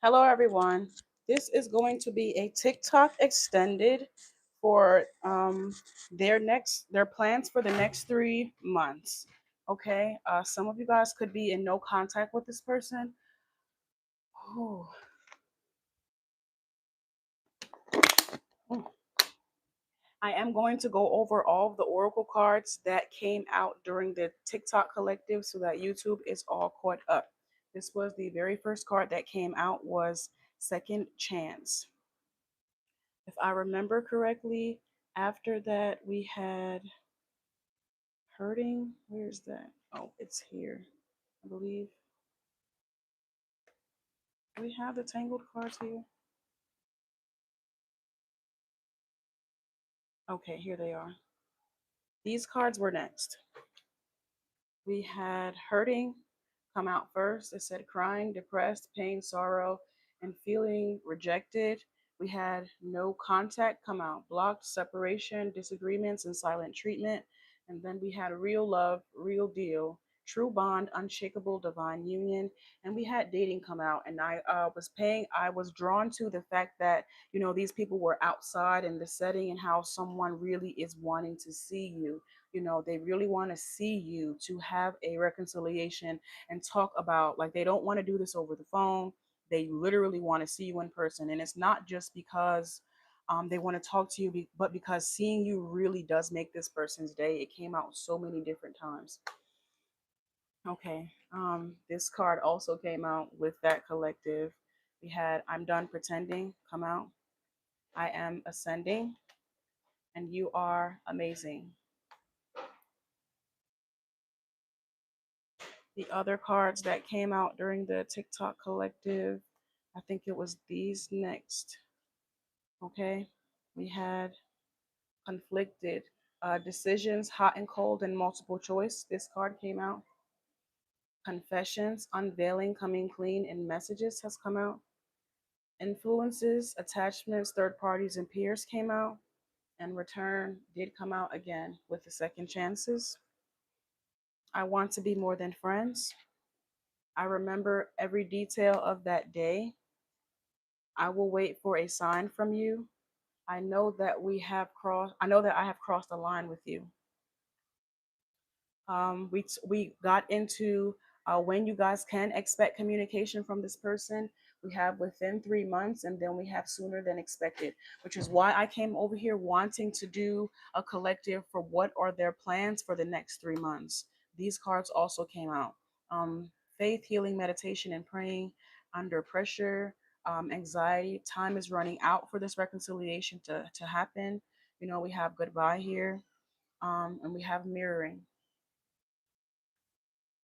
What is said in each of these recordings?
Hello, everyone. This is going to be a TikTok extended for their plans for the next 3 months. Okay, some of you guys could be in no contact with this person. Oh, mm. I am going to go over all of the oracle cards that came out during the TikTok collective so that YouTube is all caught up. This was the very first card that came out was Second Chance. If I remember correctly, after that we had Hurting. Where's that? Oh, it's here. I believe we have the Tangled cards here. Okay, here they are. These cards were next. We had Hurting come out first. It said crying, depressed, pain, sorrow, and feeling rejected. We had No Contact come out, blocked, separation, disagreements, and silent treatment. And then we had Real Love, Real Deal, True Bond, Unshakable, Divine Union. And we had Dating come out. And I was drawn to the fact that, these people were outside in the setting and how someone really is wanting to see you. They really want to see you to have a reconciliation and talk about, like, they don't want to do this over the phone. They literally want to see you in person. And it's not just because they want to talk to you, but because seeing you really does make this person's day. It came out so many different times. Okay. This card also came out with that collective. We had I'm Done Pretending come out. I Am Ascending. And You Are Amazing. The other cards that came out during the TikTok collective, I think it was these next. Okay. We had Conflicted, Decisions, Hot and Cold, and Multiple Choice. This card came out. Confessions, Unveiling, Coming Clean, and Messages has come out. Influences, Attachments, Third Parties, and Peers came out. And Return did come out again with the Second Chances. I Want to Be More Than Friends. I Remember Every Detail of That Day. I Will Wait for a Sign from You. I know that I have crossed the line with you. We got into when you guys can expect communication from this person. We have within 3 months, and then we have sooner than expected, which is why I came over here wanting to do a collective for what are their plans for the next 3 months. These cards also came out. Faith, healing, meditation, and praying under pressure, anxiety. Time is running out for this reconciliation to happen. We have goodbye here, and we have mirroring.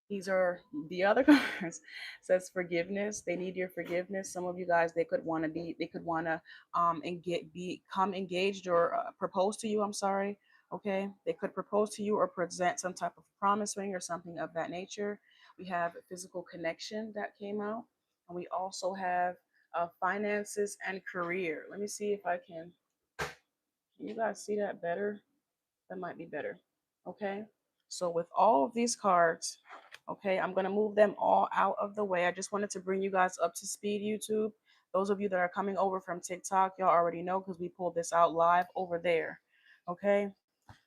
These are the other cards. Says forgiveness. They need your forgiveness. Some of you guys, they could want to and become engaged or propose to you. I'm sorry. Okay, they could propose to you or present some type of promise ring or something of that nature. We have physical connection that came out, and we also have finances and career. Let me see if I can. Can you guys see that better? That might be better. Okay. So with all of these cards, okay, I'm going to move them all out of the way. I just wanted to bring you guys up to speed, YouTube. Those of you that are coming over from TikTok, y'all already know because we pulled this out live over there. Okay.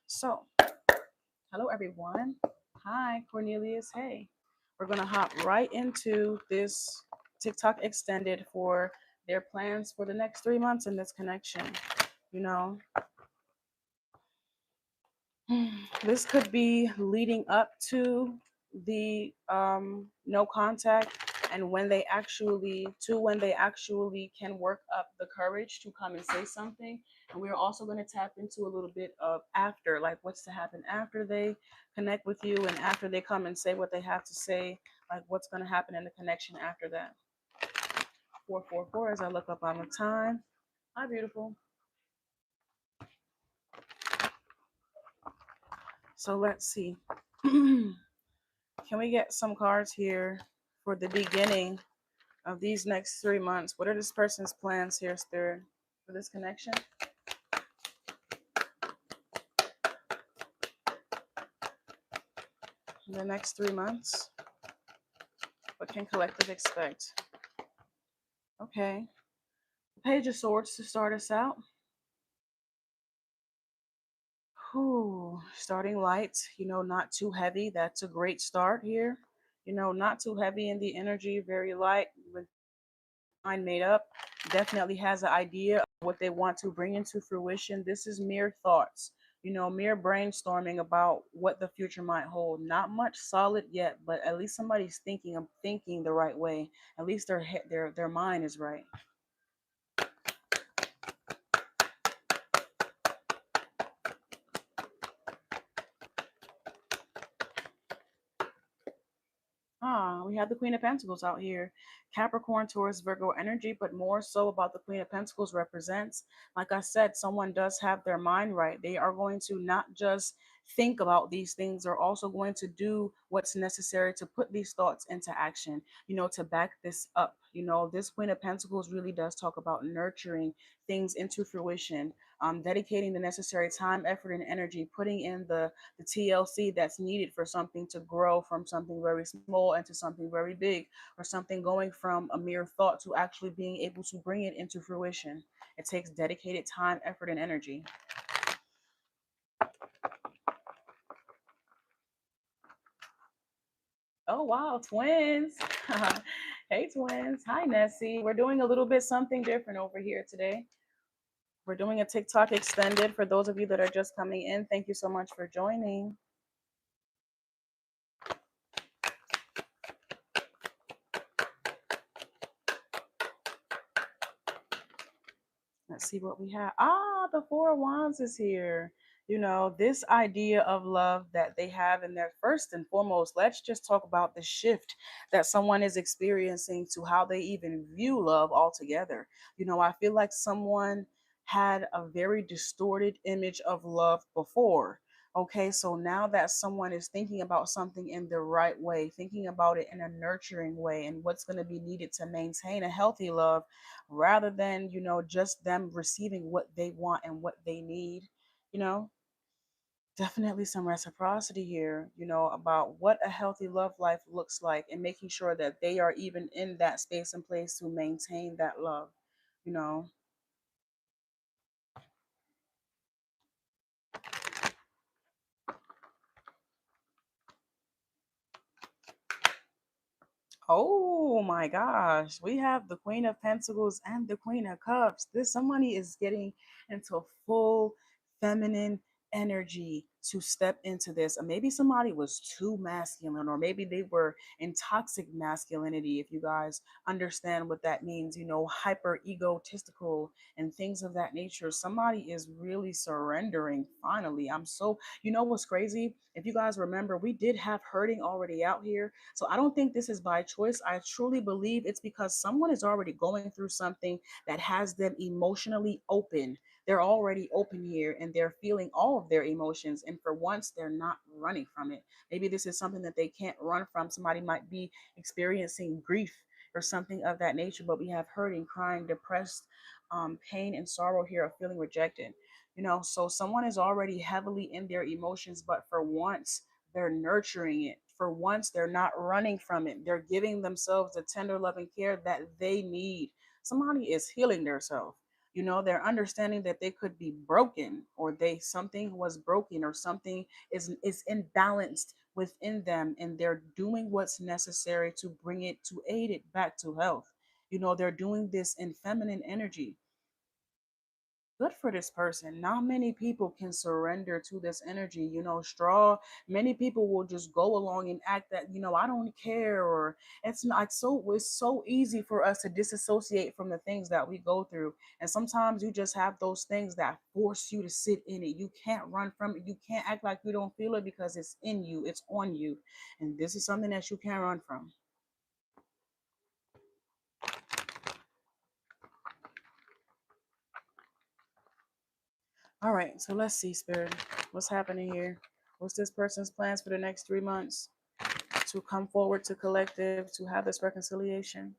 So, hello, everyone. Hi, Cornelius. Hey. We're going to hop right into this TikTok extended for their plans for the next 3 months in this connection. You know, this could be leading up to the no contact, and when they actually can work up the courage to come and say something. And we're also going to tap into a little bit of after, like what's to happen after they connect with you and after they come and say what they have to say, like what's going to happen in the connection after that. 444 as I look up on the time. Hi, beautiful. So let's see. Can we get some cards here for the beginning of these next 3 months? What are this person's plans here, Spirit, for this connection? In the next 3 months, what can collective expect? Okay. Page of Swords to start us out. Whew. Starting light, not too heavy. That's a great start here. Not too heavy in the energy, very light, with mind made up. Definitely has an idea of what they want to bring into fruition. This is mere thoughts, mere brainstorming about what the future might hold. Not much solid yet, but at least somebody's thinking the right way. At least their mind is right. We have the Queen of Pentacles out here. Capricorn, Taurus, Virgo energy, but more so about the Queen of Pentacles represents, like I said, someone does have their mind right. They are going to not just think about these things, they're also going to do what's necessary to put these thoughts into action, to back this up. This Queen of Pentacles really does talk about nurturing things into fruition, dedicating the necessary time, effort, and energy, putting in the TLC that's needed for something to grow from something very small into something very big, or something going from a mere thought to actually being able to bring it into fruition. It takes dedicated time, effort, and energy. Oh, wow, twins. Hey, twins. Hi, Nessie. We're doing a little bit something different over here today. We're doing a TikTok extended for those of you that are just coming in. Thank you so much for joining. Let's see what we have. The Four of Wands is here. This idea of love that they have in their first and foremost, let's just talk about the shift that someone is experiencing to how they even view love altogether. I feel like someone had a very distorted image of love before. Okay, so now that someone is thinking about something in the right way, thinking about it in a nurturing way, and what's going to be needed to maintain a healthy love, rather than just them receiving what they want and what they need. you know Definitely some reciprocity here, about what a healthy love life looks like, and making sure that they are even in that space and place to maintain that love you know Oh my gosh, we have the Queen of Pentacles and the Queen of Cups. This somebody is getting into full feminine energy to step into this. Or maybe somebody was too masculine, or maybe they were in toxic masculinity. If you guys understand what that means, hyper egotistical and things of that nature. Somebody is really surrendering finally. What's crazy? If you guys remember, we did have hurting already out here, so I don't think this is by choice. I truly believe it's because someone is already going through something that has them emotionally open. They're already open here and they're feeling all of their emotions. And for once, they're not running from it. Maybe this is something that they can't run from. Somebody might be experiencing grief or something of that nature, but we have hurting, crying, depressed, pain, and sorrow here of feeling rejected. So someone is already heavily in their emotions, but for once, they're nurturing it. For once, they're not running from it. They're giving themselves the tender loving care that they need. Somebody is healing themselves. They're understanding that they could be broken, or something was broken, or something is imbalanced within them, and they're doing what's necessary to bring it, to aid it back to health. They're doing this in feminine energy. Good for this person. Not many people can surrender to this energy. Many people will just go along and act that, I don't care, or it's so easy for us to disassociate from the things that we go through. And sometimes you just have those things that force you to sit in it. You can't run from it. You can't act like you don't feel it, because it's in you, it's on you. And this is something that you can't run from. All right, so let's see, Spirit. What's happening here? What's this person's plans for the next 3 months to come forward to collective, to have this reconciliation?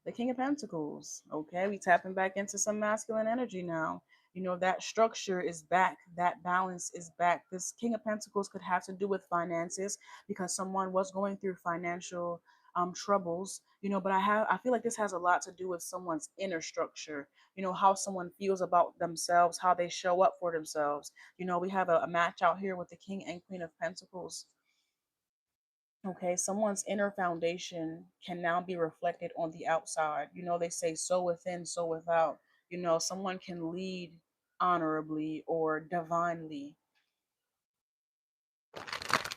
The King of Pentacles. Okay, we tapping back into some masculine energy now. That structure is back, that balance is back. This King of Pentacles could have to do with finances because someone was going through financial troubles, but I feel like this has a lot to do with someone's inner structure, how someone feels about themselves, how they show up for themselves. We have a match out here with the King and Queen of Pentacles. Okay, someone's inner foundation can now be reflected on the outside. They say so within, so without. Someone can lead honorably or divinely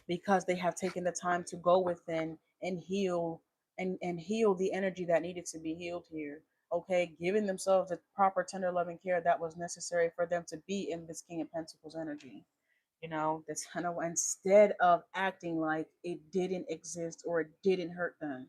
because they have taken the time to go within and heal and heal the energy that needed to be healed here. Okay, giving themselves the proper tender loving care that was necessary for them to be in this King of Pentacles energy. That's kind of instead of acting like it didn't exist or it didn't hurt them.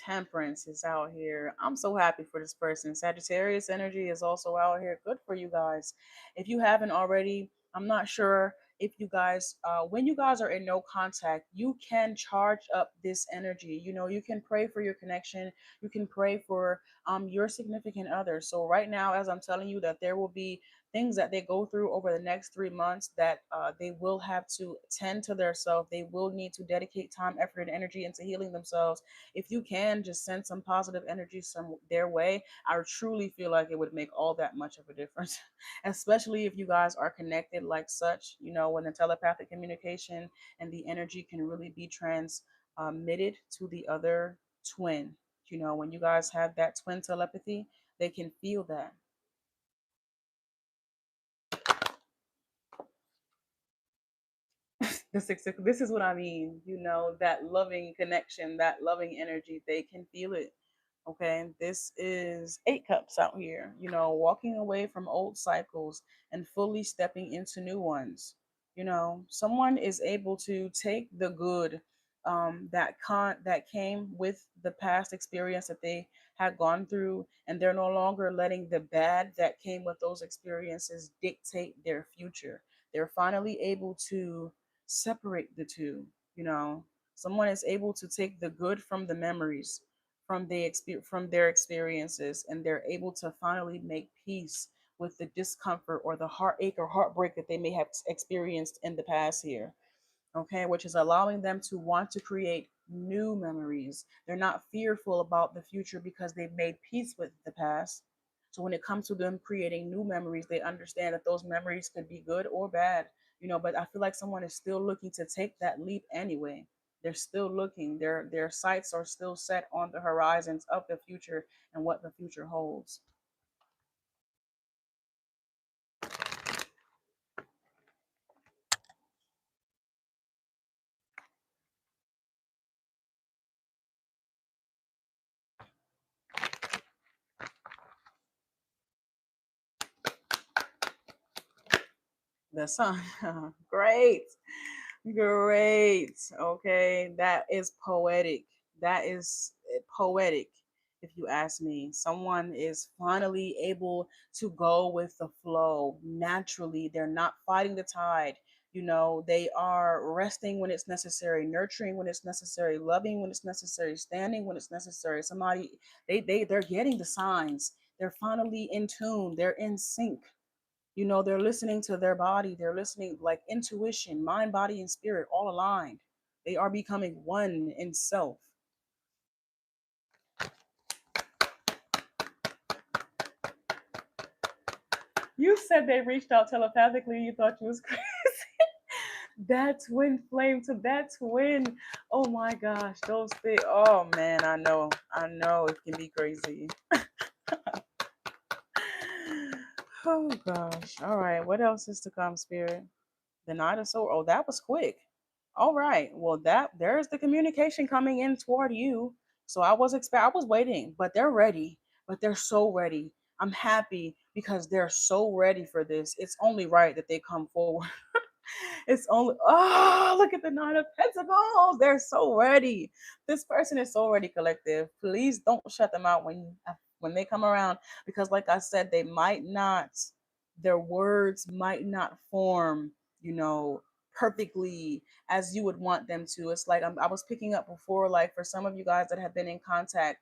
Temperance is out here. I'm so happy for this person. Sagittarius energy is also out here. Good for you guys. If you haven't already, I'm not sure if you guys, when you guys are in no contact, you can charge up this energy. You can pray for your connection. You can pray for your significant other. So right now, as I'm telling you, that there will be things that they go through over the next 3 months that they will have to tend to their self. They will need to dedicate time, effort, and energy into healing themselves. If you can just send some positive energy some their way, I truly feel like it would make all that much of a difference. Especially if you guys are connected like such, when the telepathic communication and the energy can really be transmitted to the other twin. When you guys have that twin telepathy, they can feel that. This is what I mean, that loving connection, that loving energy, they can feel it. Okay, this is 8 cups out here, walking away from old cycles and fully stepping into new ones. Someone is able to take the good that came with the past experience that they had gone through, and they're no longer letting the bad that came with those experiences dictate their future. They're finally able to separate the two. Someone is able to take the good from the memories, from their experiences, and they're able to finally make peace with the discomfort or the heartache or heartbreak that they may have experienced in the past here. Okay, which is allowing them to want to create new memories. They're not fearful about the future because they've made peace with the past. So when it comes to them creating new memories, they understand that those memories could be good or bad. But I feel like someone is still looking to take that leap anyway. They're still looking. Their sights are still set on the horizons of the future and what the future holds. The sun. Great. Great. Okay. That is poetic. That is poetic, if you ask me. Someone is finally able to go with the flow naturally. They're not fighting the tide. They are resting when it's necessary, nurturing when it's necessary, loving when it's necessary, standing when it's necessary. They're getting the signs. They're finally in tune. They're in sync. They're listening to their body. They're listening like intuition, mind, body, and spirit all aligned. They are becoming one in self. You said they reached out telepathically. You thought you was crazy. That twin flame to that twin. Oh my gosh, those things. Oh man, I know it can be crazy. Oh gosh. All right, what else is to come, spirit? The Knight of Swords. Oh, that was quick. All right. Well, there's the communication coming in toward you. So I was waiting, but they're ready. But they're so ready. I'm happy because they're so ready for this. It's only right that they come forward. It's only, oh, look at the Nine of Pentacles. They're so ready. This person is so ready, collective. Please don't shut them out when they come around, because like I said, their words might not form, you know, perfectly as you would want them to. It's like I was picking up before, like for some of you guys that have been in contact,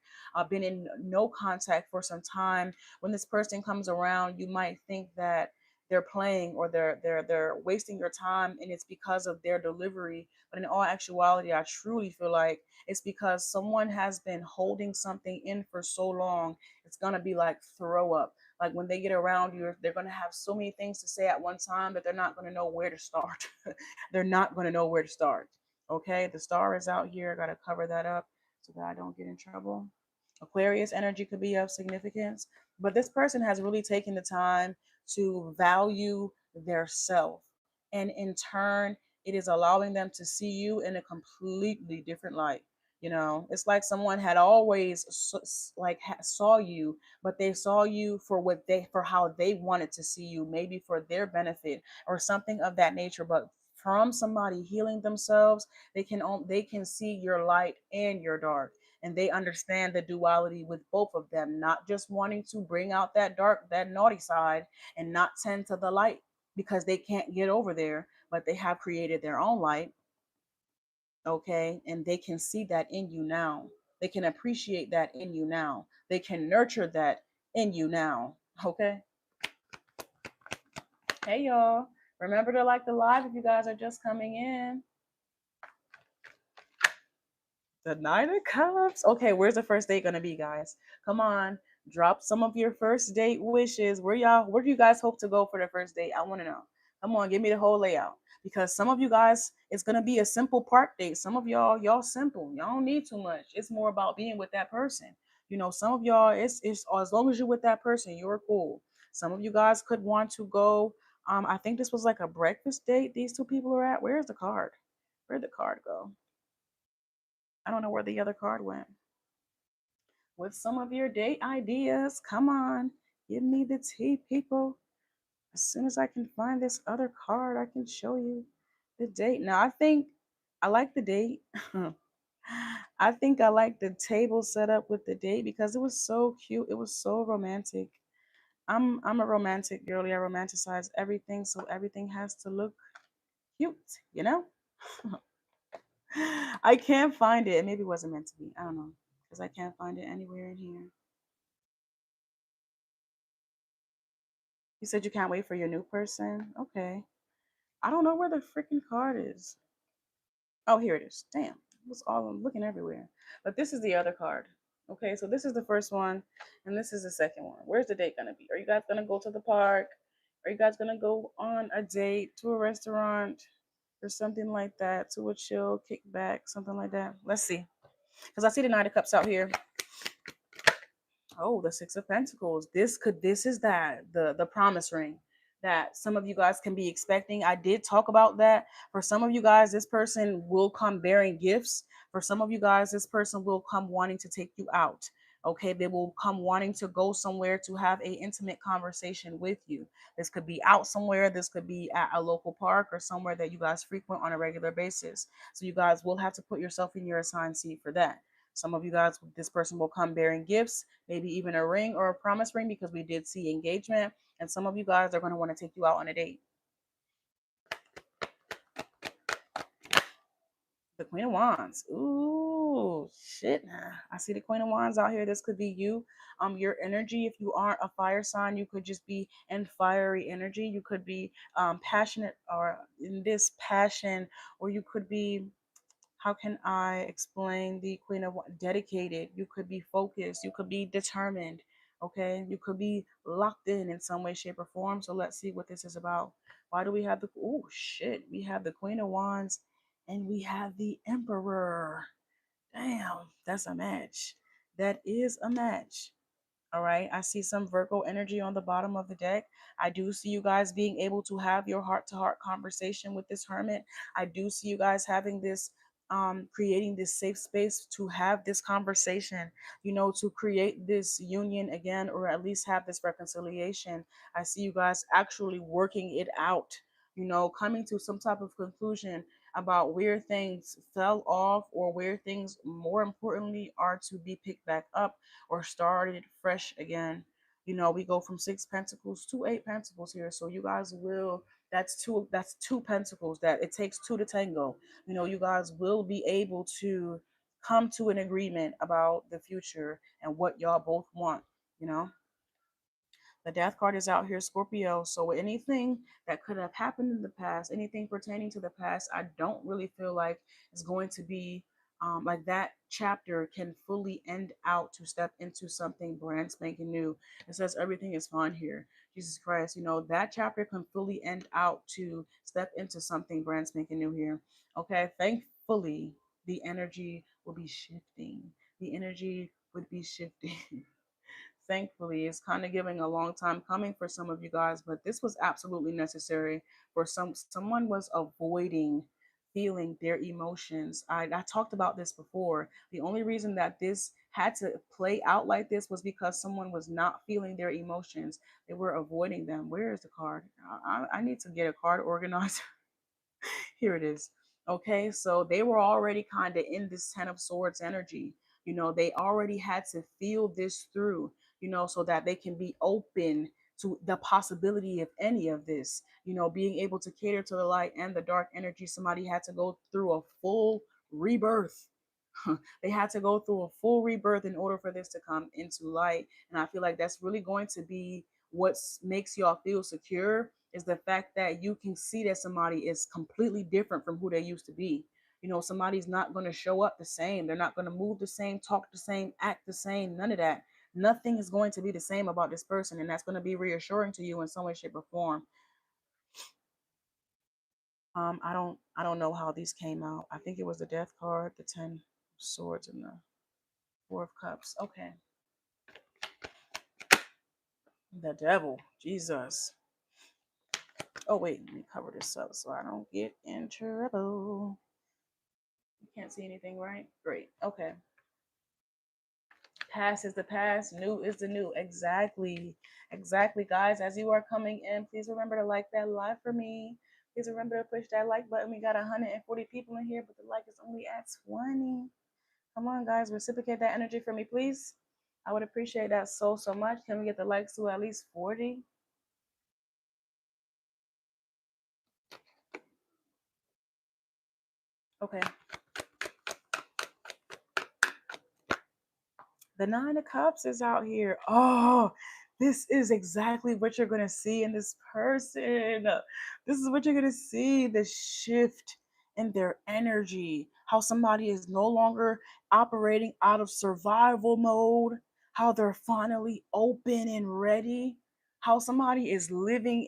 been in no contact for some time, when this person comes around, you might think that they're playing or they're wasting your time, and it's because of their delivery. But in all actuality, I truly feel like it's because someone has been holding something in for so long. It's gonna be like throw up. Like when they get around you, they're gonna have so many things to say at one time that they're not gonna know where to start. They're not gonna know where to start. Okay, the star is out here. I gotta cover that up so that I don't get in trouble. Aquarius energy could be of significance, but this person has really taken the time to value their self. And in turn, it is allowing them to see you in a completely different light. You know, it's like someone had always saw you, but they saw you for for how they wanted to see you, maybe for their benefit or something of that nature. But from somebody healing themselves, they can see your light and your dark, and they understand the duality with both of them, not just wanting to bring out that dark, that naughty side, and not tend to the light because they can't get over there, but they have created their own light. Okay, and they can see that in you now. They can appreciate that in you now. They can nurture that in you now. Okay. Hey y'all, remember to like the live if you guys are just coming in. The Nine of Cups. Okay, where's the first date gonna be, guys? Come on, drop some of your first date wishes. Where do you guys hope to go for the first date? I want to know. Come on, give me the whole layout. Because some of you guys, it's gonna be a simple park date. Some of y'all simple. Y'all don't need too much. It's more about being with that person. You know, some of y'all, it's as long as you're with that person, you're cool. Some of you guys could want to go. I think this was like a breakfast date. These two people are at. Where's the card? Where'd the card go? I don't know where the other card went. With some of your date ideas, come on, give me the tea, people. As soon as I can find this other card, I can show you the date. Now, I think I like the date. I think I like the table set up with the date because it was so cute. It was so romantic. I'm a romantic girly. I romanticize everything, so everything has to look cute, you know? I can't find it. Maybe it wasn't meant to be. I don't know. Because I can't find it anywhere in here. You said you can't wait for your new person? Okay. I don't know where the freaking card is. Oh, here it is. Damn. It was all I'm looking everywhere. But this is the other card. Okay, so this is the first one, and this is the second one. Where's the date gonna be? Are you guys gonna go to the park? Are you guys gonna go on a date to a restaurant or something like that? To a chill kickback, something like that. Let's see. Because I see the Knight of Cups out here. Oh, the Six of Pentacles. This is that the promise ring that some of you guys can be expecting. I did talk about that. For some of you guys, this person will come bearing gifts. For some of you guys, this person will come wanting to take you out. Okay, they will come wanting to go somewhere to have a intimate conversation with you. This could be out somewhere, this could be at a local park or somewhere that you guys frequent on a regular basis. So you guys will have to put yourself in your assigned seat for that. Some of you guys, this person will come bearing gifts, maybe even a ring or a promise ring, because we did see engagement. And some of you guys are going to want to take you out on a date. The Queen of Wands. Ooh, shit. I see the Queen of Wands out here. This could be you. Your energy. If you aren't a fire sign, you could just be in fiery energy. You could be passionate or in this passion, or you could be, how can I explain the Queen of dedicated? You could be focused. You could be determined. Okay, you could be locked in some way, shape, or form. So let's see what this is about. Why do we have the? Oh shit! We have the Queen of Wands, and we have the Emperor. Damn, that's a match. That is a match. All right. I see some Virgo energy on the bottom of the deck. I do see you guys being able to have your heart to heart conversation with this hermit. I do see you guys having this, creating this safe space to have this conversation, you know, to create this union again, or at least have this reconciliation. I see you guys actually working it out, you know, coming to some type of conclusion about where things fell off or where things, more importantly, are to be picked back up or started fresh again. You know, we go from 6 pentacles to 8 pentacles here. So you guys will That's two pentacles. That it takes two to tango. You guys will be able to come to an agreement about the future and what y'all both want. You know, the death card is out here, Scorpio. So anything that could have happened in the past, anything pertaining to the past, I don't really feel like is going to be like that chapter can fully end out to step into something brand spanking new. It says everything is fine here. Jesus Christ, that chapter can fully end out to step into something brand spanking new here. Okay, thankfully, the energy will be shifting. The energy would be shifting. Thankfully, it's kind of giving a long time coming for some of you guys, but this was absolutely necessary. For someone was avoiding feeling their emotions. I talked about this before. The only reason that this had to play out like this was because someone was not feeling their emotions. They were avoiding them. Where is the card? I need to get a card organizer. Here it is. Okay, so they were already kind of in this Ten of Swords energy. They already had to feel this through, so that they can be open to the possibility of any of this, being able to cater to the light and the dark energy. Somebody had to go through a full rebirth. They had to go through a full rebirth in order for this to come into light. And I feel like that's really going to be what makes y'all feel secure, is the fact that you can see that somebody is completely different from who they used to be. Somebody's not going to show up the same. They're not going to move the same, talk the same, act the same, none of that. Nothing is going to be the same about this person, and that's going to be reassuring to you in some way, shape, or form. I don't know how these came out. I think it was the Death card, the 10 swords, and the 4 of Cups. Okay. The Devil. Jesus. Oh, wait. Let me cover this up so I don't get in trouble. You can't see anything, right? Great. Okay. Past is the past. New is the new. Exactly. Exactly, guys. As you are coming in, please remember to like that live for me. Please remember to push that like button. We got 140 people in here, but the like is only at 20. Come on, guys. Reciprocate that energy for me, please. I would appreciate that so much. Can we get the likes to at least 40? Okay. The 9 of Cups is out here. Oh, this is exactly what you're going to see in this person. This is what you're going to see, the shift in their energy. How somebody is no longer operating out of survival mode. How they're finally open and ready. How somebody is living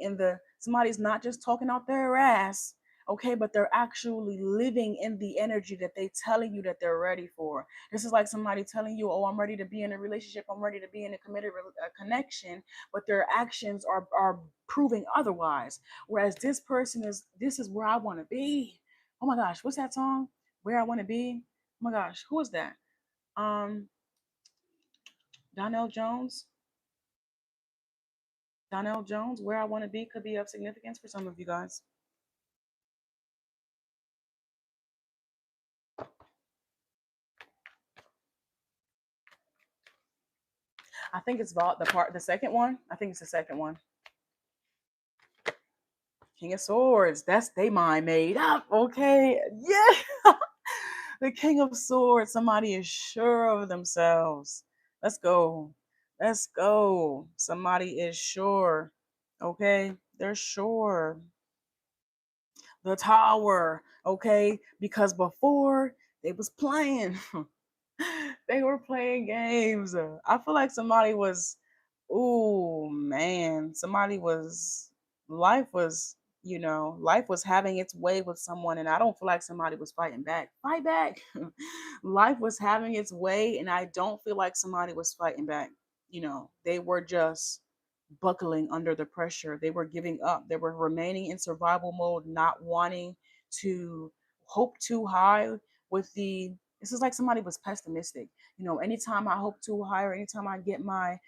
somebody's not just talking out their ass, okay, but they're actually living in the energy that they telling you that they're ready for. This is like somebody telling you, "Oh, I'm ready to be in a relationship. I'm ready to be in a committed connection," but their actions are proving otherwise. Whereas this is where I want to be. Oh my gosh, what's that song? Where I want to be. Oh my gosh, who is that? Um, Donnell Jones. Donnell Jones. Where I want to be could be of significance for some of you guys. I think it's about the second one. I think it's the second one. King of Swords. That's they mind made up. Okay. Yeah. The King of Swords. Somebody is sure of themselves. Let's go. Let's go. Somebody is sure. Okay. They're sure. The Tower. Okay. Because before they was playing. They were playing games. I feel like somebody was, oh man, somebody was, life was, life was having its way with someone, and I don't feel like somebody was fighting back. Fight back. Life was having its way, and I don't feel like somebody was fighting back. They were just buckling under the pressure. They were giving up. They were remaining in survival mode, not wanting to hope too high with the this is like somebody was pessimistic. Anytime I hope too high, or anytime I get my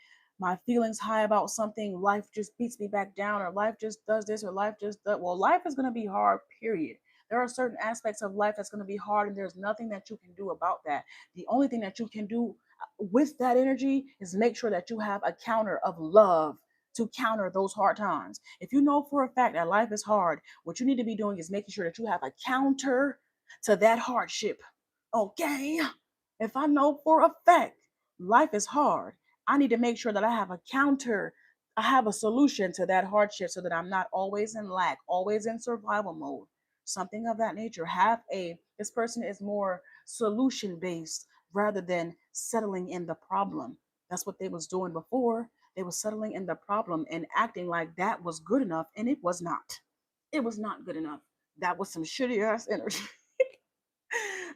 feelings high about something, life just beats me back down, or life just does this, or life just does. Well, life is going to be hard, period. There are certain aspects of life that's going to be hard, and there's nothing that you can do about that. The only thing that you can do with that energy is make sure that you have a counter of love to counter those hard times. If you know for a fact that life is hard, what you need to be doing is making sure that you have a counter to that hardship. Okay? If I know for a fact life is hard, I need to make sure that I have a counter. I have a solution to that hardship so that I'm not always in lack, always in survival mode. Something of that nature. This person is more solution based rather than settling in the problem. That's what they was doing before. They was settling in the problem and acting like that was good enough, and it was not. It was not good enough. That was some shitty ass energy.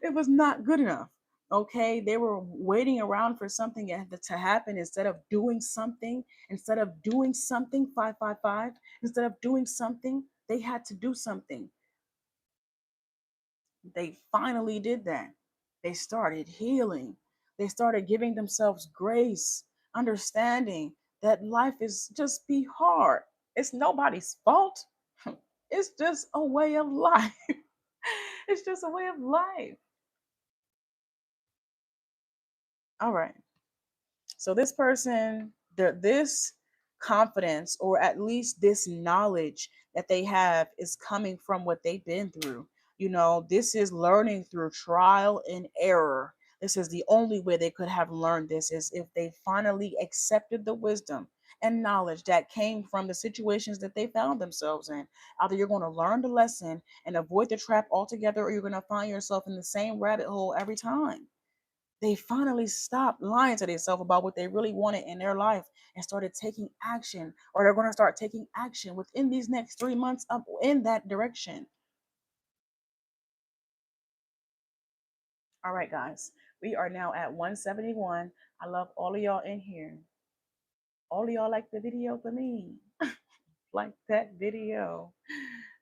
It was not good enough. Okay, they were waiting around for something to happen instead of doing something 555, instead of doing something, they had to do something. They finally did that. They started healing. They started giving themselves grace, understanding that life is just be hard. It's nobody's fault. It's just a way of life. It's just a way of life. All right. So this confidence, or at least this knowledge that they have, is coming from what they've been through. This is learning through trial and error. This is the only way they could have learned this, is if they finally accepted the wisdom and knowledge that came from the situations that they found themselves in. Either you're going to learn the lesson and avoid the trap altogether, or you're going to find yourself in the same rabbit hole every time. They finally stopped lying to themselves about what they really wanted in their life and started taking action, or they're going to start taking action within these next 3 months up in that direction. All right, guys, we are now at 171. I love all of y'all in here. All of y'all like the video for me. Like that video.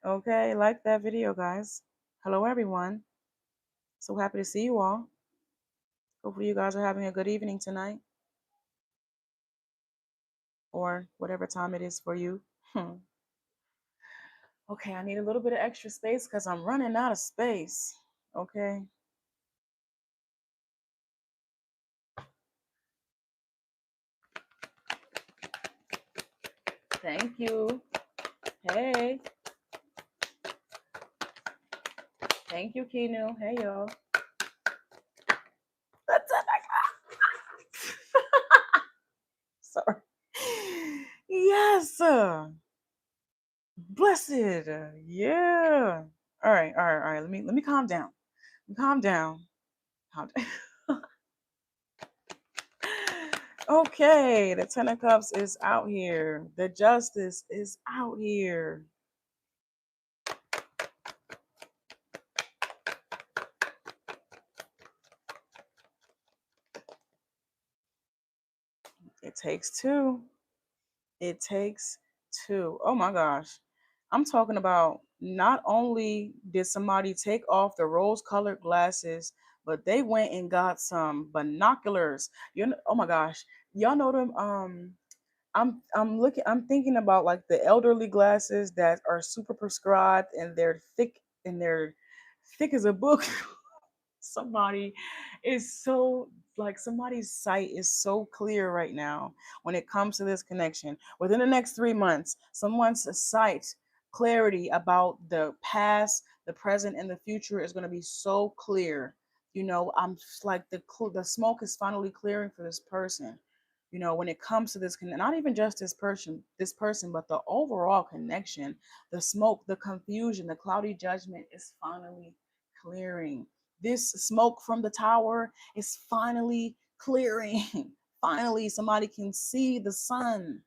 Okay, like that video, guys. Hello, everyone. So happy to see you all. Hopefully, you guys are having a good evening tonight, or whatever time it is for you. Okay, I need a little bit of extra space because I'm running out of space. Okay. Thank you. Hey. Thank you, Kinu. Hey, y'all. That's it. Sorry. Yes. Blessed. Yeah. All right. All right. All right. Let me calm down. Calm down. Calm down. Okay. The Ten of Cups is out here. The Justice is out here. It takes two. It takes two. Oh my gosh. I'm talking about, not only did somebody take off the rose colored glasses, but they went and got some binoculars. Oh my gosh. Y'all know them I'm thinking about like the elderly glasses that are super prescribed, and they're thick as a book. Somebody is so like somebody's sight is so clear right now when it comes to this connection. Within the next 3 months, someone's sight clarity about the past, the present, and the future is going to be so clear. I'm just like the smoke is finally clearing for this person. When it comes to not even just this person, but the overall connection, the smoke, the confusion, the cloudy judgment is finally clearing. This smoke from the tower is finally clearing. Finally, somebody can see the sun.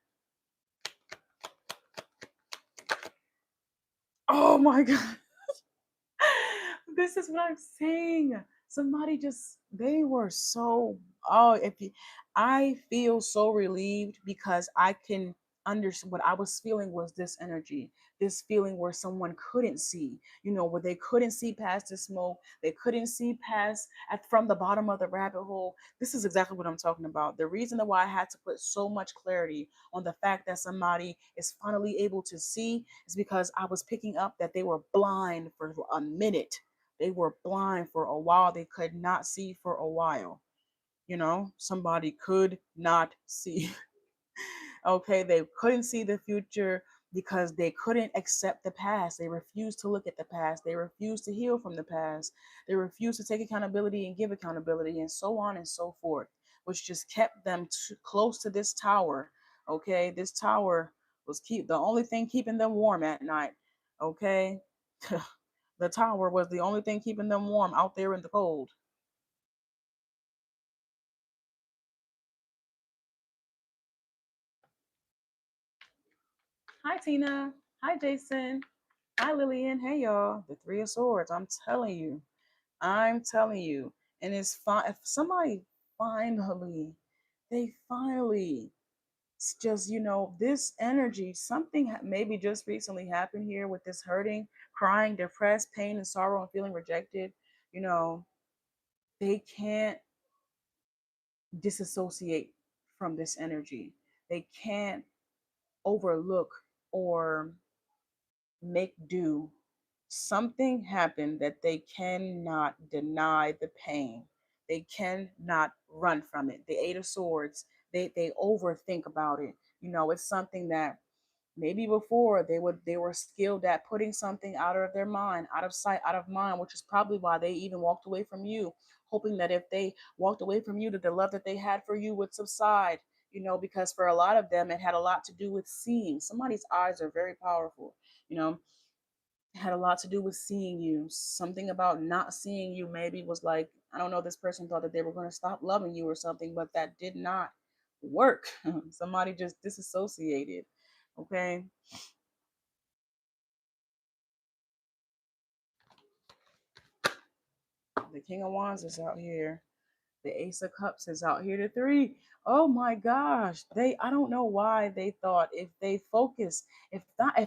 Oh my God. This is what I'm saying. They were so, oh, I feel so relieved because I can understand what I was feeling was this energy, this feeling where someone couldn't see, where they couldn't see past the smoke, they couldn't see from the bottom of the rabbit hole. This is exactly what I'm talking about. The reason why I had to put so much clarity on the fact that somebody is finally able to see is because I was picking up that they were blind for a minute. They were blind for a while. They could not see for a while. Somebody could not see. Okay, they couldn't see the future because they couldn't accept the past. They refused to look at the past. They refused to heal from the past. They refused to take accountability and give accountability, and so on and so forth, which just kept them close to this tower. Okay, this tower was keep the only thing keeping them warm at night. Okay, the tower was the only thing keeping them warm out there in the cold. Hi, Tina. Hi, Jason. Hi, Lillian. Hey, y'all. The Three of Swords. I'm telling you. I'm telling you. And it's fine. If somebody finally, they finally, it's just, this energy, something maybe just recently happened here with this hurting, crying, depressed, pain, and sorrow, and feeling rejected. You know, they can't disassociate from this energy. They can't overlook or make do. Something happened that they cannot deny the pain. They cannot run from it. The Eight of Swords, they overthink about it. It's something that maybe before they were skilled at putting something out of their mind, out of sight, out of mind, which is probably why they even walked away from you, hoping that if they walked away from you, that the love that they had for you would subside. Because for a lot of them, it had a lot to do with seeing. Somebody's eyes are very powerful. You know, had a lot to do with seeing you. Something about not seeing you maybe was like, I don't know, this person thought that they were going to stop loving you or something, but that did not work. Somebody just disassociated. Okay. The King of Wands is out here. The Ace of Cups is out here. The three. Oh my gosh. I don't know why they thought if they focus, if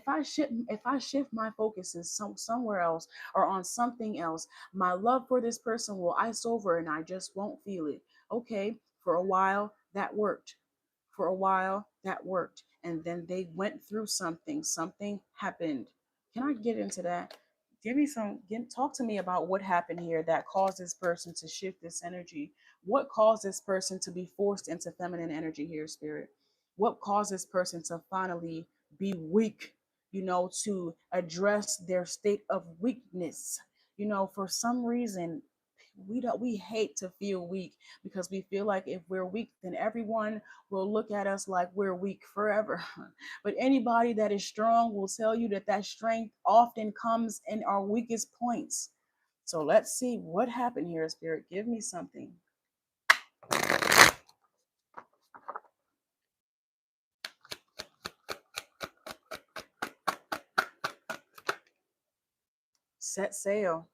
I shift my focuses somewhere else or on something else, my love for this person will ice over and I just won't feel it. Okay, for a while that worked. For a while that worked. And then they went through something happened. Can I get into that? Talk to me about what happened here that caused this person to shift this energy. What caused this person to be forced into feminine energy here, Spirit? What caused this person to finally be weak, to address their state of weakness? For some reason, we hate to feel weak because we feel like if we're weak, then everyone will look at us like we're weak forever. But anybody that is strong will tell you that that strength often comes in our weakest points. So let's see what happened here, Spirit. Give me something. Set sail.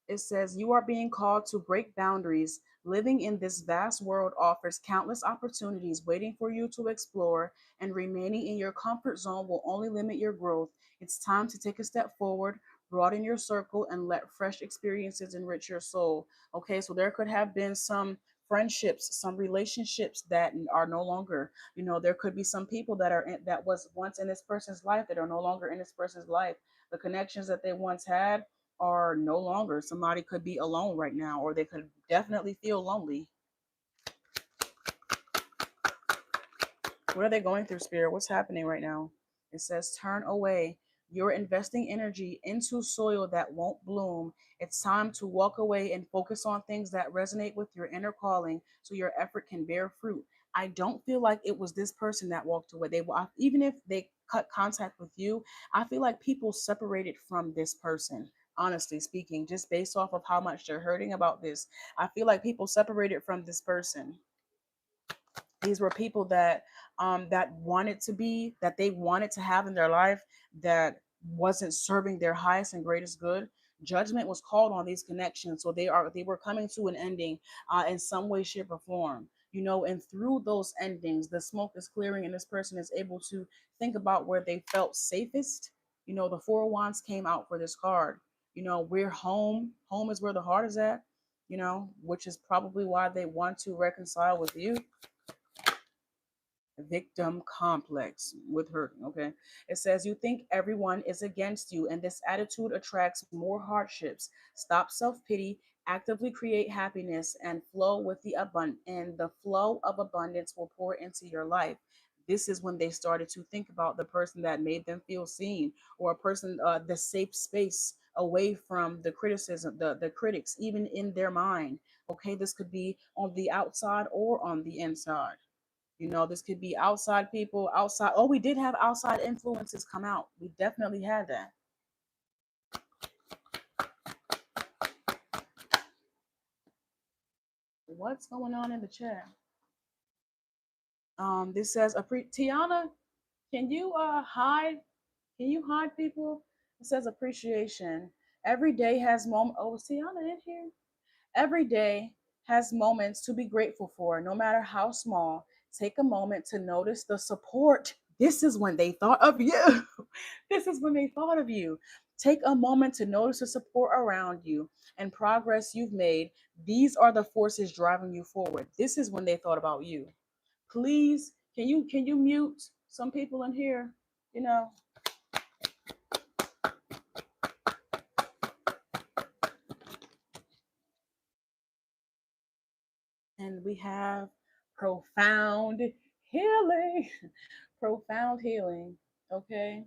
It says, you are being called to break boundaries. Living in this vast world offers countless opportunities waiting for you to explore, and remaining in your comfort zone will only limit your growth. It's time to take a step forward, broaden your circle, and let fresh experiences enrich your soul. Okay, so there could have been some friendships, some relationships that are no longer. There could be some people that was once in this person's life that are no longer in this person's life. The connections that they once had are no longer. Somebody could be alone right now, or they could definitely feel lonely. What are they going through, Spirit? What's happening right now? It says, turn away. You're investing energy into soil that won't bloom. It's time to walk away and focus on things that resonate with your inner calling so your effort can bear fruit. I don't feel like it was this person that walked away. Even if they cut contact with you, I feel like people separated from this person. Honestly speaking, just based off of how much they're hurting about this, I feel like people separated from this person. These were people that they wanted to have in their life that wasn't serving their highest and greatest good. Judgment was called on these connections, so they were coming to an ending in some way, shape, or form. And through those endings, the smoke is clearing, and this person is able to think about where they felt safest. The Four of Wands came out for this card. We're home. Home is where the heart is at. Which is probably why they want to reconcile with you. Victim complex with hurting. Okay. It says, you think everyone is against you, and this attitude attracts more hardships. Stop self-pity, actively create happiness, and flow with the abundant, and the flow of abundance will pour into your life. This is when they started to think about the person that made them feel seen, or a person, the safe space away from the criticism, the critics, even in their mind. Okay, this could be on the outside or on the inside. You know, this could be outside people, outside. Oh, we did have outside influences come out. We definitely had that. What's going on in the chat? This says, Tiana, can you hide? Can you hide people? It says appreciation. Every day has moment. Oh, is Tiana in here? Every day has moments to be grateful for, no matter how small. Take a moment to notice the support. This is when they thought of you. This is when they thought of you. Take a moment to notice the support around you and progress you've made. These are the forces driving you forward. This is when they thought about you. Please, can you mute some people in here? You know, and we have profound healing. Profound healing. Okay.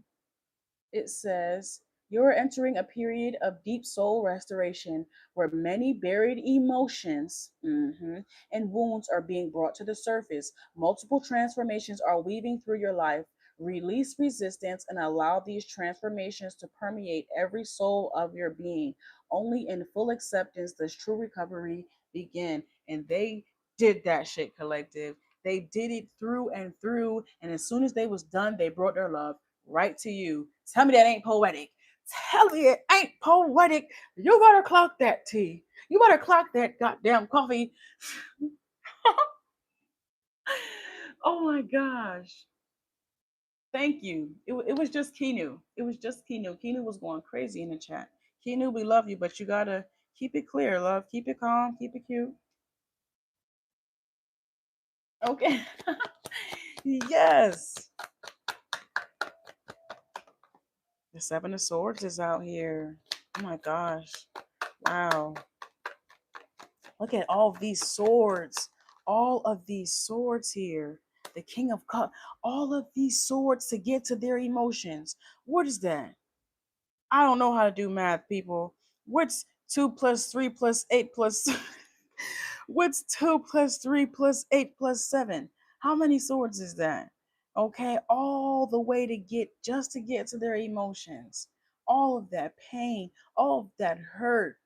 It says, you're entering a period of deep soul restoration where many buried emotions and wounds are being brought to the surface. Multiple transformations are weaving through your life. Release resistance and allow these transformations to permeate every soul of your being. Only in full acceptance does true recovery begin. And they did that shit, collective. They did it through and through. And as soon as they was done, they brought their love right to you. Tell me that ain't poetic. Tell me it ain't poetic. You better clock that tea. You better clock that goddamn coffee. Oh my gosh. Thank you. It was just Kinu. It was just Kinu. Kinu was going crazy in the chat. Kinu, we love you, but you gotta keep it clear, love. Keep it calm. Keep it cute. Okay. Yes. The Seven of Swords is out here. Oh my gosh. Wow. Look at all these swords. All of these swords here. The King of Cups. All of these swords to get to their emotions. What is that? I don't know how to do math, people. What's 2 plus 3 plus 8 plus. What's 2 plus 3 plus 8 plus 7? How many swords is that? Okay, all the way to get, just to get to their emotions. All of that pain, all of that hurt.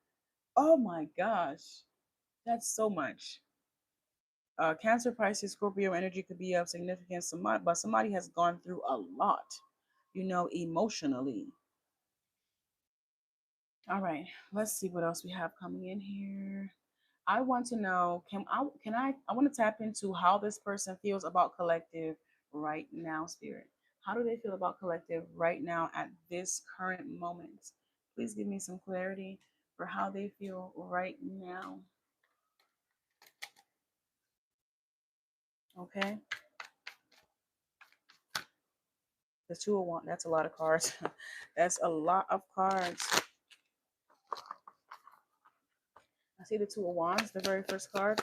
Oh my gosh. That's so much. Cancer, Pisces, Scorpio energy could be of significance, but somebody has gone through a lot, emotionally. All right, let's see what else we have coming in here. I want to know, I want to tap into how this person feels about collective right now, spirit. How do they feel about collective right now at this current moment? Please give me some clarity for how they feel right now. Okay. The 2 of Wands, that's a lot of cards. That's a lot of cards. I see the 2 of Wands, the very first card.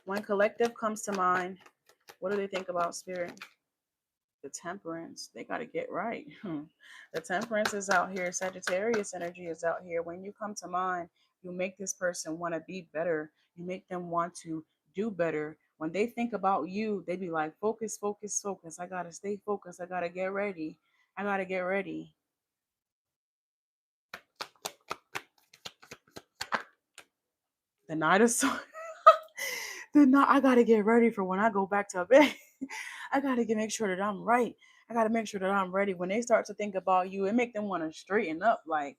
When collective comes to mind, what do they think about, spirit? The Temperance. They got to get right. The Temperance is out here. Sagittarius energy is out here. When you come to mind, you make this person want to be better. You make them want to do better. When they think about you, they be like, focus, focus, focus. I got to stay focused. I got to get ready. I got to get ready. The Knight of Swords. I gotta get ready for when I go back to bed. I gotta make sure that I'm right. I gotta make sure that I'm ready. When they start to think about you, it make them want to straighten up, like,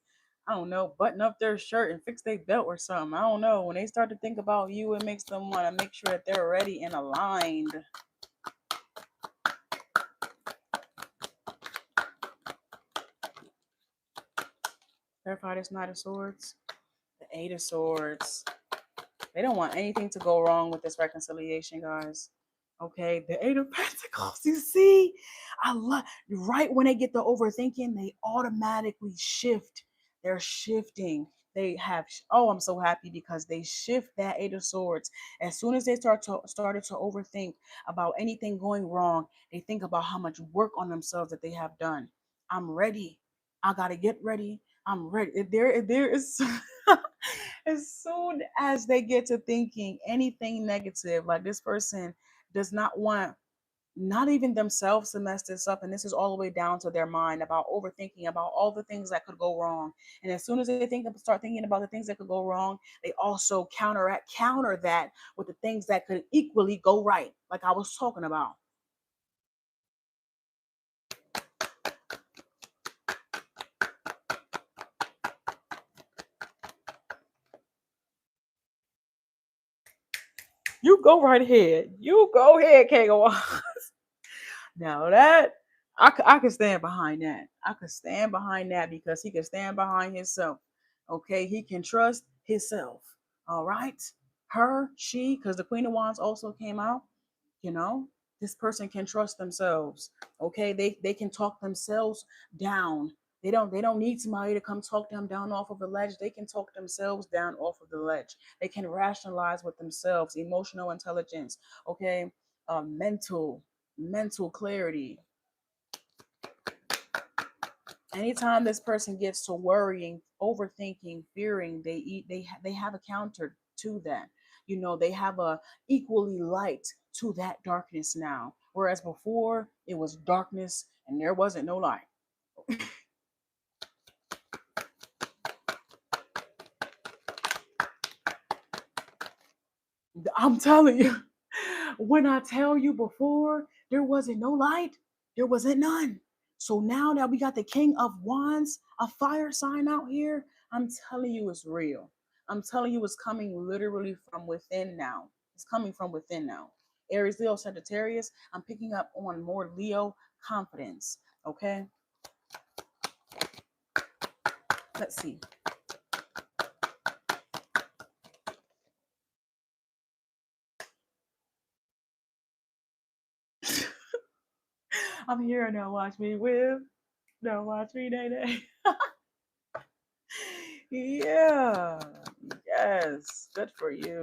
I don't know, button up their shirt and fix their belt or something. I don't know. When they start to think about you, it makes them want to make sure that they're ready and aligned. Clarify this Knight of Swords. The 8 of Swords. They don't want anything to go wrong with this reconciliation, guys. Okay, the 8 of Pentacles. You see, I love right when they get the overthinking, they automatically shift. They're shifting. They have, oh, I'm so happy because they shift that Eight of Swords. As soon as they started to overthink about anything going wrong, they think about how much work on themselves that they have done. I'm ready. I gotta get ready. I'm ready. There is as soon as they get to thinking anything negative, like this person does not want not even themselves to mess this up. And this is all the way down to their mind about overthinking about all the things that could go wrong. And as soon as they start thinking about the things that could go wrong, they also counter that with the things that could equally go right, like I was talking about. You go right ahead. You go ahead, Kango. Now that I could stand behind that. I could stand behind that because he can stand behind himself. Okay, he can trust himself. All right, her, she, because the Queen of Wands also came out. You know, this person can trust themselves. Okay, they can talk themselves down. They don't need somebody to come talk them down off of the ledge. They can talk themselves down off of the ledge. They can rationalize with themselves. Emotional intelligence. Okay, mental clarity. Anytime this person gets to worrying, overthinking, fearing, they have a counter to that. They have a equally light to that darkness now. Whereas before it was darkness and there wasn't no light. I'm telling you, when I tell you before there wasn't no light, there wasn't none. So now that we got the King of Wands, a fire sign out here, I'm telling you it's real. I'm telling you it's coming literally from within now. It's coming from within now. Aries, Leo, Sagittarius, I'm picking up on more Leo confidence. Okay, let's see. I'm here now. Watch me whip. Now watch me day day. Yeah. Yes. Good for you.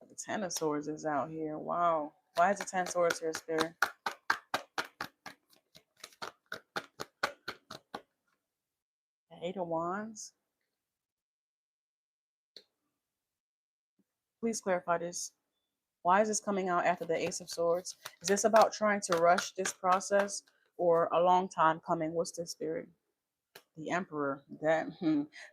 The Ten of Swords is out here. Wow. Why is the Ten of Swords here, Spirit? The Eight of Wands. Please clarify this. Why is this coming out after the Ace of Swords? Is this about trying to rush this process or a long time coming? What's this, Spirit? The Emperor.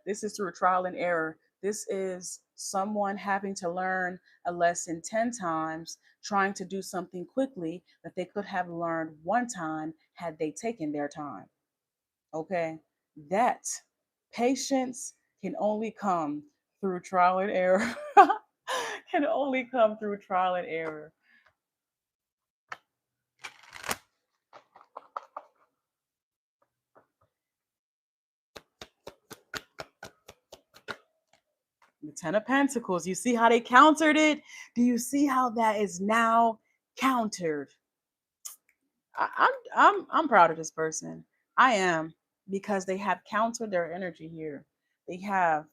This is through trial and error. This is someone having to learn a lesson 10 times, trying to do something quickly that they could have learned one time had they taken their time. Okay, that patience can only come through trial and error. Can only come through trial and error. The Ten of Pentacles. You see how they countered it? Do you see how that is now countered? I'm proud of this person. I am, because they have countered their energy here. They have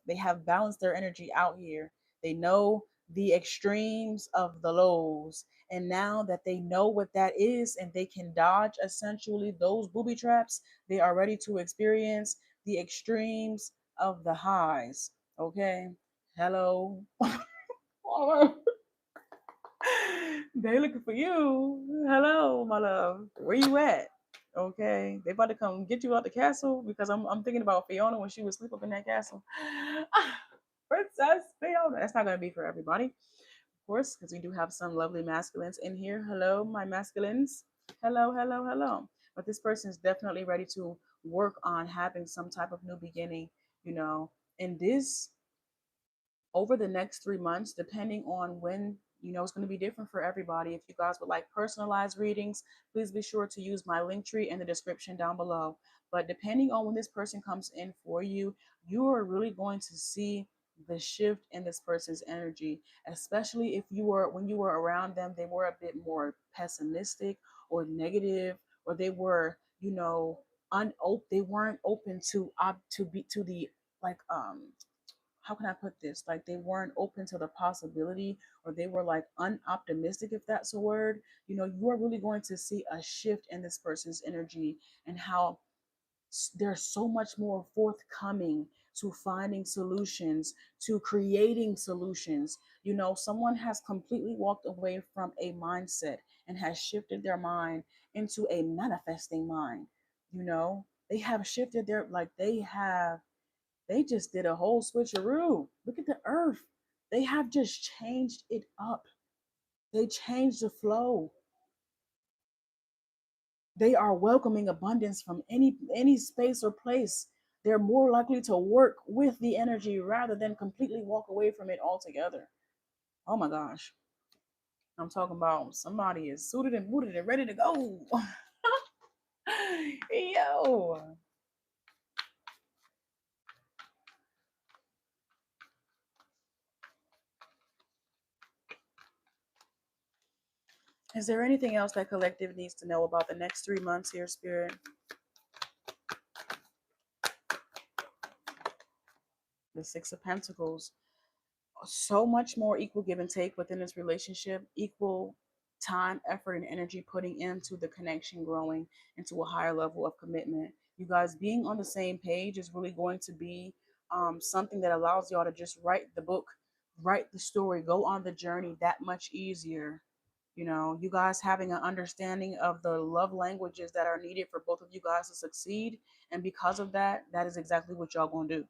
balanced their energy out here. They know the extremes of the lows, and now that they know what that is and they can dodge essentially those booby traps, they are ready to experience the extremes of the highs. Okay, hello. They looking for you. Hello, my love. Where you at? Okay, they about to come get you out the castle because I'm thinking about Fiona when she was asleep up in that castle. Princess Fiona. That's not gonna be for everybody, of course, because we do have some lovely masculines in here. Hello, my masculines. Hello, hello, hello. But this person is definitely ready to work on having some type of new beginning. You know, and this over the next 3 months, depending on when, it's going to be different for everybody. If you guys would like personalized readings, please be sure to use my link tree in the description down below. But depending on when this person comes in for you, you are really going to see the shift in this person's energy, especially if when you were around them, they were a bit more pessimistic or negative, or they were, they weren't open to to the like how can I put this? Like they weren't open to the possibility, or they were like unoptimistic, if that's a word. You are really going to see a shift in this person's energy, and how they're so much more forthcoming to finding solutions, to creating solutions. Someone has completely walked away from a mindset and has shifted their mind into a manifesting mind. They have shifted their, like they just did a whole switcheroo. Look at the earth. They have just changed it up. They changed the flow. They are welcoming abundance from any space or place. They're more likely to work with the energy rather than completely walk away from it altogether. Oh my gosh. I'm talking about somebody is suited and booted and ready to go. Yo. Is there anything else that collective needs to know about the next 3 months here, Spirit? The Six of Pentacles. So much more equal give and take within this relationship, equal time, effort, and energy putting into the connection, growing into a higher level of commitment. You guys being on the same page is really going to be something that allows y'all to just write the book, write the story, go on the journey that much easier. You guys having an understanding of the love languages that are needed for both of you guys to succeed. And because of that, that is exactly what y'all gonna do.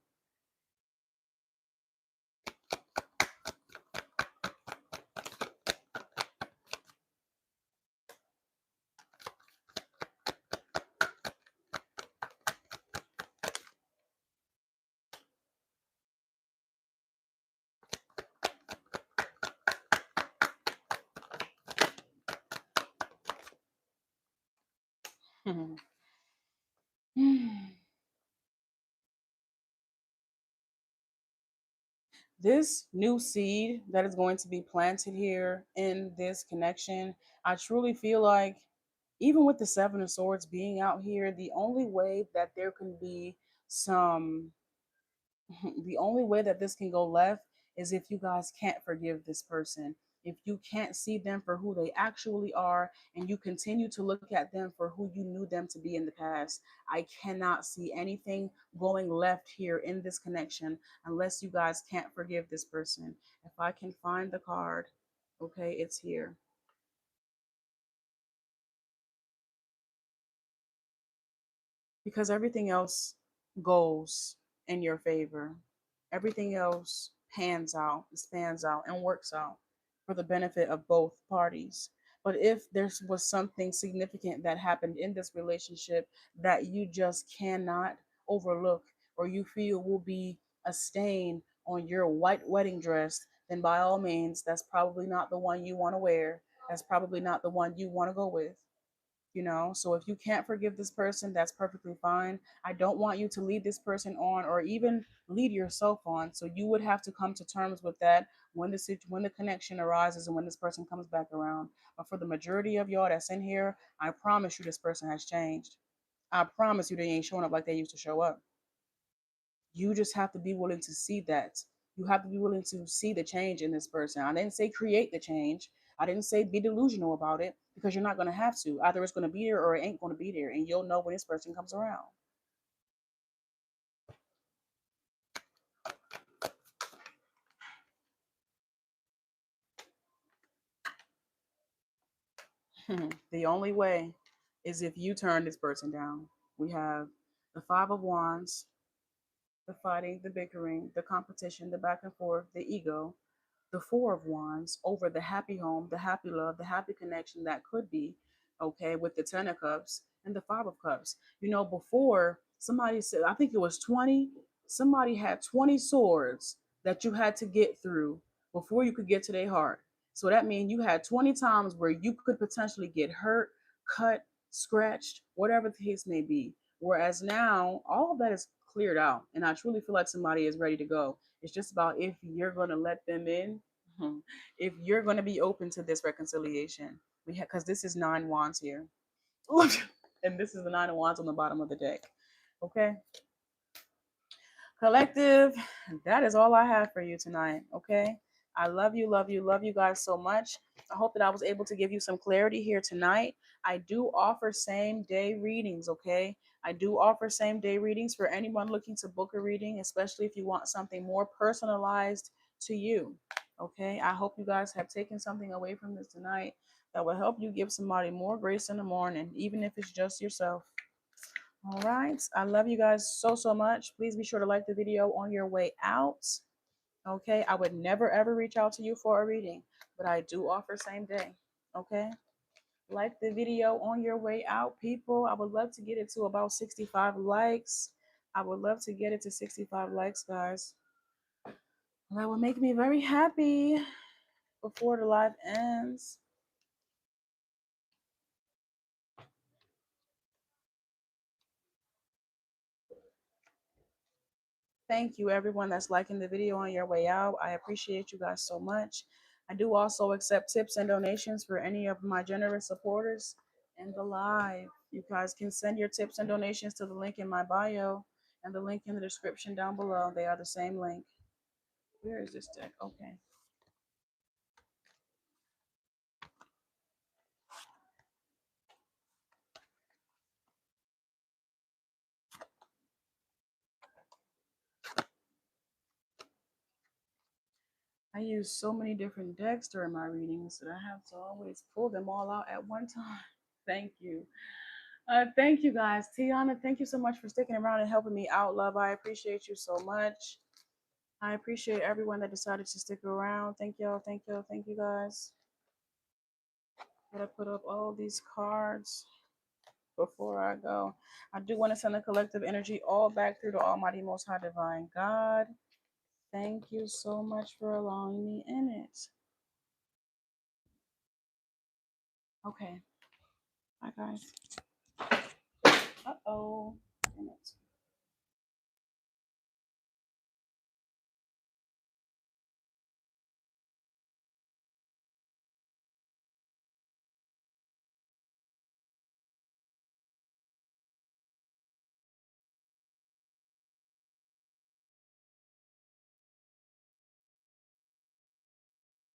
This new seed that is going to be planted here in this connection, I truly feel like, even with the Seven of Swords being out here, the only way that there can be some the only way that this can go left is if you guys can't forgive this person. If you can't see them for who they actually are, and you continue to look at them for who you knew them to be in the past, I cannot see anything going left here in this connection unless you guys can't forgive this person. If I can find the card, okay, it's here. Because everything else goes in your favor. Everything else pans out, spans out, and works out for the benefit of both parties. But if there was something significant that happened in this relationship that you just cannot overlook, or you feel will be a stain on your white wedding dress, then by all means, that's probably not the one you want to wear. That's probably not the one you want to go with. So if you can't forgive this person, that's perfectly fine. I don't want you to lead this person on, or even lead yourself on. So you would have to come to terms with that when the connection arises and when this person comes back around. But for the majority of y'all that's in here, I promise you this person has changed. I promise you they ain't showing up like they used to show up. You just have to be willing to see that. You have to be willing to see the change in this person. I didn't say create the change. I didn't say be delusional about it, because you're not going to have to. Either it's going to be there or it ain't going to be there. And you'll know when this person comes around. The only way is if you turn this person down. We have the Five of Wands, the fighting, the bickering, the competition, the back and forth, the ego, the Four of Wands over the happy home, the happy love, the happy connection that could be, okay, with the Ten of Cups and the Five of Cups. Before somebody said, I think it was 20, somebody had 20 swords that you had to get through before you could get to their heart. So that means you had 20 times where you could potentially get hurt, cut, scratched, whatever the case may be. Whereas now, all of that is cleared out. And I truly feel like somebody is ready to go. It's just about if you're going to let them in, if you're going to be open to this reconciliation. Because this is 9 wands here. And this is the Nine of Wands on the bottom of the deck. Okay. Collective, that is all I have for you tonight. Okay. I love you, love you, love you guys so much. I hope that I was able to give you some clarity here tonight. I do offer same day readings. Okay. I do offer same day readings for anyone looking to book a reading, especially if you want something more personalized to you. Okay. I hope you guys have taken something away from this tonight that will help you give somebody more grace in the morning, even if it's just yourself. All right. I love you guys so, so much. Please be sure to like the video on your way out. Okay. I would never, ever reach out to you for a reading, but I do offer same day. Okay. Like the video on your way out, people. I would love to get it to about 65 likes. I would love to get it to 65 likes, guys. That would make me very happy before the live ends. Thank you, everyone that's liking the video on your way out. I appreciate you guys so much. I do also accept tips and donations for any of my generous supporters in the live. You guys can send your tips and donations to the link in my bio and the link in the description down below. They are the same link. Where is this deck? Okay. I use so many different decks during my readings that I have to always pull them all out at one time. Thank you. Thank you guys. Tiana, thank you so much for sticking around and helping me out, love. I appreciate you so much. I appreciate everyone that decided to stick around. Thank y'all. Thank y'all. Thank you guys. Gotta put up all these cards before I go. I do want to send a collective energy all back through the Almighty Most High Divine God. Thank you so much for allowing me in it. Okay. Bye, guys. Uh-oh. Damn it.